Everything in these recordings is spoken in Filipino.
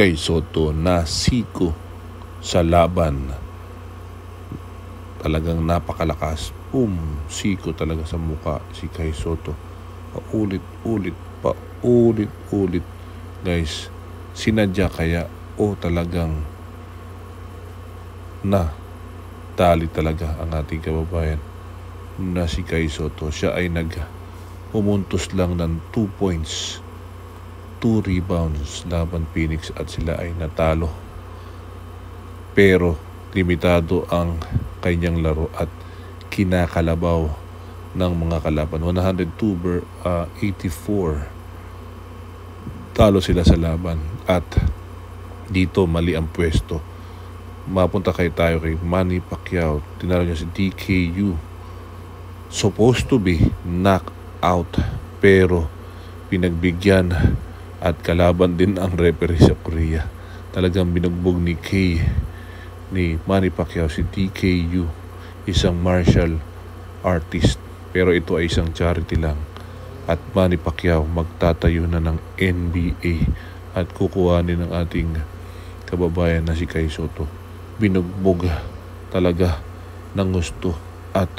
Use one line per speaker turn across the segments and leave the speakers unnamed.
kay Soto na siko sa laban. Talagang napakalakas. Siko talaga sa muka si kay Soto. Paulit-ulit guys. Sinadya kaya o talagang na dali talaga ang ating kababayan na si kay Soto. Siya ay pumuntos lang ng 2 points, 2 rebounds laban Phoenix at sila ay natalo. Pero limitado ang kanyang laro at kinakalabaw ng mga kalaban. 102-84 talo sila sa laban at dito mali ang pwesto. Mapunta tayo kay Manny Pacquiao. Tinalo niya si DKU. Supposed to be knockout pero pinagbigyan at kalaban din ang referee sa Korea. Talagang binugbog ni Manny Pacquiao si DKU, isang martial artist, pero ito ay isang charity lang. At Manny Pacquiao magtatayo na ng NBA at kukuhanin ng ating kababayan na si kay Soto. Binugbog talaga ng gusto at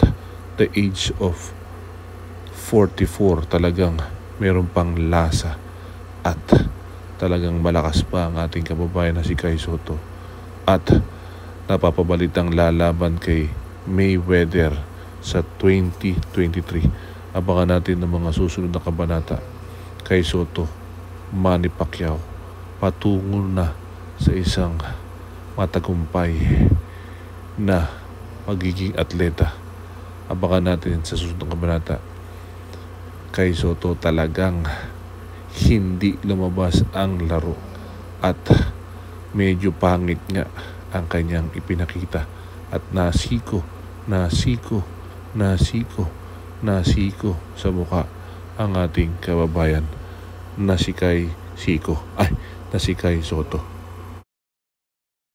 the age of 44 talagang meron pang lasa at talagang malakas pa ang ating kababayan na si kay Soto at napapabalitang lalaban kay Mayweather sa 2023. Abangan natin ng mga susunod na kabanata. Kay Soto, Manny Pacquiao patungo na sa isang matagumpay na magiging atleta. Abangan natin sa susunod na kabanata. Kay Soto talagang hindi lumabas ang laro at medyo pangit nga ang kanyang ipinakita at nasiko sa mukha ang ating kababayan na si kay Soto.